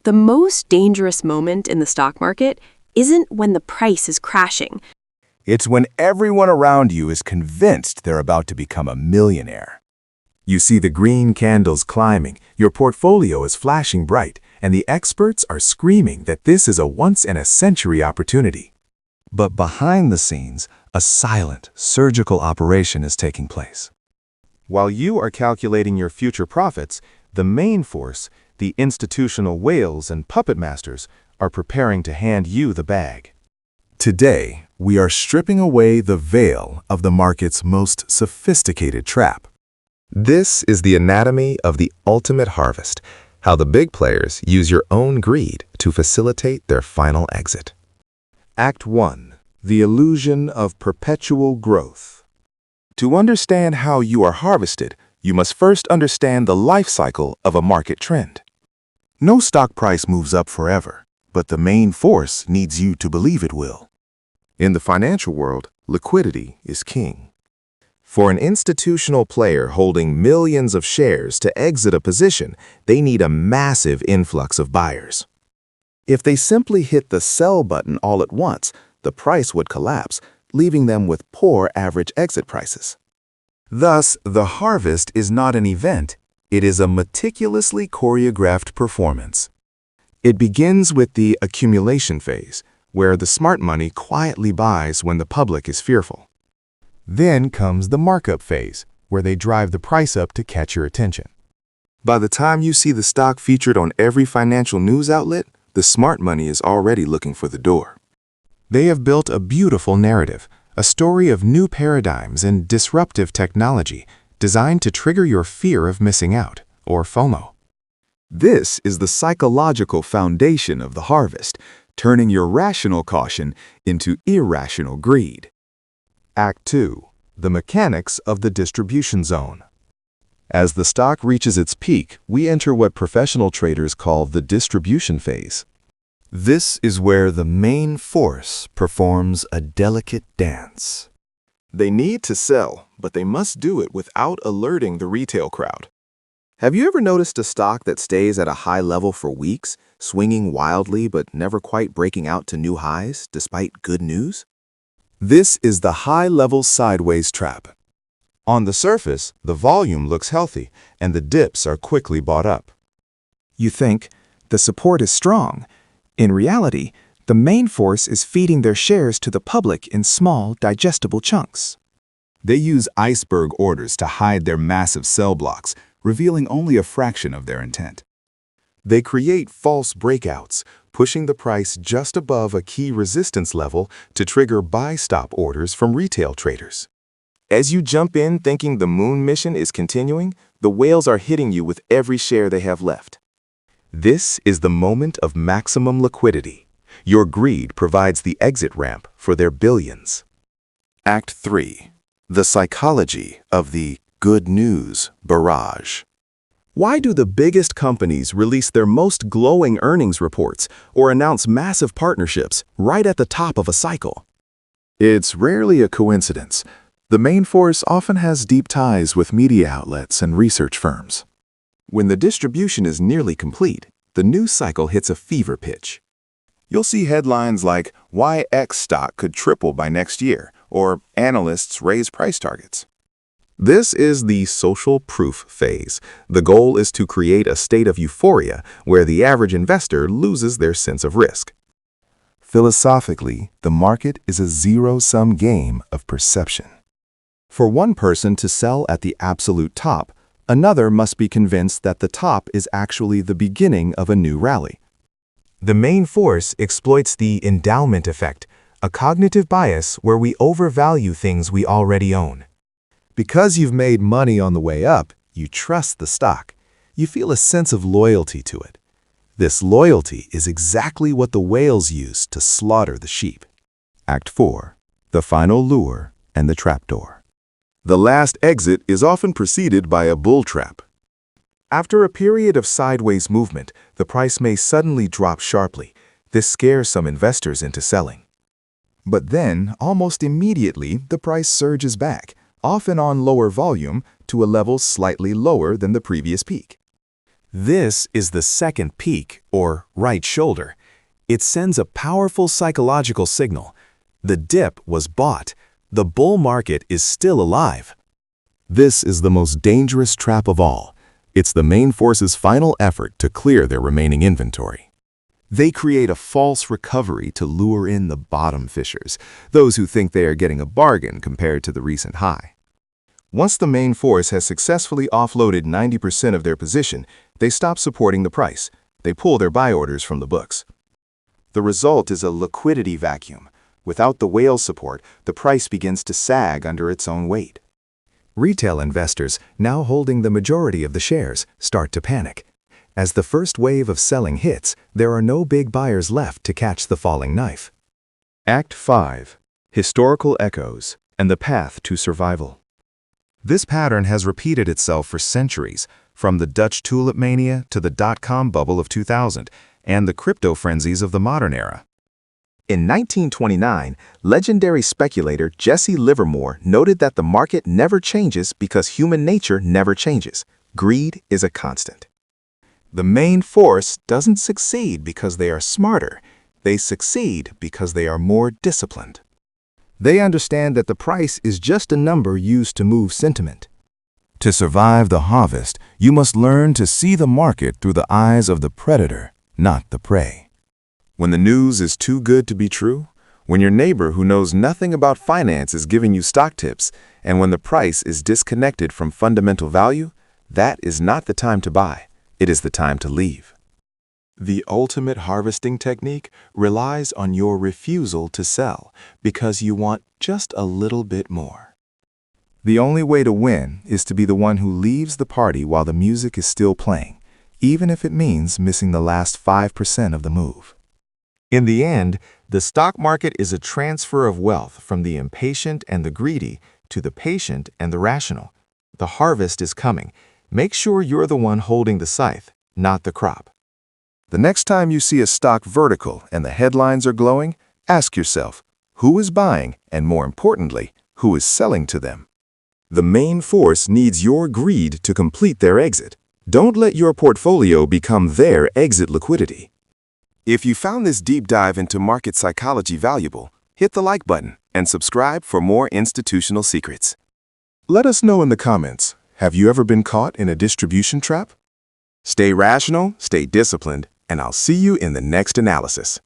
The most dangerous moment in the stock market isn't when the price is crashing. It's when everyone around you is convinced they're about to become a millionaire. You see the green candles climbing, your portfolio is flashing bright, and the experts are screaming that this is a once-in-a-century opportunity. But behind the scenes, a silent, surgical operation is taking place. While you are calculating your future profits, the main force, the institutional whales and puppet masters, are preparing to hand you the bag. Today, we are stripping away the veil of the market's most sophisticated trap. This is the anatomy of the ultimate harvest, how the big players use your own greed to facilitate their final exit. Act 1. The illusion of perpetual growth. To understand how you are harvested, you must first understand the life cycle of a market trend. No stock price moves up forever, but the main force needs you to believe it will. In the financial world, liquidity is king. For an institutional player holding millions of shares to exit a position, they need a massive influx of buyers. If they simply hit the sell button all at once, the price would collapse, leaving them with poor average exit prices. Thus, the harvest is not an event, it is a meticulously choreographed performance. It begins with the accumulation phase, where the smart money quietly buys when the public is fearful. Then comes the markup phase, where they drive the price up to catch your attention. By the time you see the stock featured on every financial news outlet, the smart money is already looking for the door. They have built a beautiful narrative, a story of new paradigms and disruptive technology designed to trigger your fear of missing out, or FOMO. This is the psychological foundation of the harvest, turning your rational caution into irrational greed. Act 2. The mechanics of the distribution zone. As the stock reaches its peak, we enter what professional traders call the distribution phase. This is where the main force performs a delicate dance. They need to sell, but they must do it without alerting the retail crowd. Have you ever noticed a stock that stays at a high level for weeks, swinging wildly but never quite breaking out to new highs despite good news? This is the high-level sideways trap. On the surface, the volume looks healthy, and the dips are quickly bought up. You think, the support is strong. In reality, the main force is feeding their shares to the public in small, digestible chunks. They use iceberg orders to hide their massive sell blocks, revealing only a fraction of their intent. They create false breakouts, pushing the price just above a key resistance level to trigger buy-stop orders from retail traders. As you jump in thinking the moon mission is continuing, the whales are hitting you with every share they have left. This is the moment of maximum liquidity. Your greed provides the exit ramp for their billions. Act 3. The psychology of the good news barrage. Why do the biggest companies release their most glowing earnings reports or announce massive partnerships right at the top of a cycle? It's rarely a coincidence. The main force often has deep ties with media outlets and research firms. When the distribution is nearly complete, the news cycle hits a fever pitch. You'll see headlines like, "Why X stock could triple by next year," or "Analysts raise price targets." This is the social proof phase. The goal is to create a state of euphoria where the average investor loses their sense of risk. Philosophically, the market is a zero-sum game of perception. For one person to sell at the absolute top, another must be convinced that the top is actually the beginning of a new rally. The main force exploits the endowment effect, a cognitive bias where we overvalue things we already own. Because you've made money on the way up, you trust the stock. You feel a sense of loyalty to it. This loyalty is exactly what the whales use to slaughter the sheep. Act 4. The final lure and the trapdoor. The last exit is often preceded by a bull trap. After a period of sideways movement, the price may suddenly drop sharply. This scares some investors into selling. But then, almost immediately, the price surges back, often on lower volume, to a level slightly lower than the previous peak. This is the second peak, or right shoulder. It sends a powerful psychological signal. The dip was bought. The bull market is still alive. This is the most dangerous trap of all. It's the main force's final effort to clear their remaining inventory. They create a false recovery to lure in the bottom fishers, those who think they are getting a bargain compared to the recent high. Once the main force has successfully offloaded 90% of their position, they stop supporting the price. They pull their buy orders from the books. The result is a liquidity vacuum. Without the whale support, the price begins to sag under its own weight. Retail investors, now holding the majority of the shares, start to panic. As the first wave of selling hits, there are no big buyers left to catch the falling knife. Act 5. Historical Echoes and the Path to Survival. This pattern has repeated itself for centuries, from the Dutch tulip mania to the dot-com bubble of 2000 and the crypto frenzies of the modern era. In 1929, legendary speculator Jesse Livermore noted that the market never changes because human nature never changes. Greed is a constant. The main force doesn't succeed because they are smarter. They succeed because they are more disciplined. They understand that the price is just a number used to move sentiment. To survive the harvest, you must learn to see the market through the eyes of the predator, not the prey. When the news is too good to be true, when your neighbor who knows nothing about finance is giving you stock tips, and when the price is disconnected from fundamental value, that is not the time to buy. It is the time to leave. The ultimate harvesting technique relies on your refusal to sell because you want just a little bit more. The only way to win is to be the one who leaves the party while the music is still playing, even if it means missing the last 5% of the move. In the end, the stock market is a transfer of wealth from the impatient and the greedy to the patient and the rational. The harvest is coming. Make sure you're the one holding the scythe, not the crop. The next time you see a stock vertical and the headlines are glowing, ask yourself, who is buying and, more importantly, who is selling to them? The main force needs your greed to complete their exit. Don't let your portfolio become their exit liquidity. If you found this deep dive into market psychology valuable, hit the like button and subscribe for more institutional secrets. Let us know in the comments, have you ever been caught in a distribution trap? Stay rational, stay disciplined, and I'll see you in the next analysis.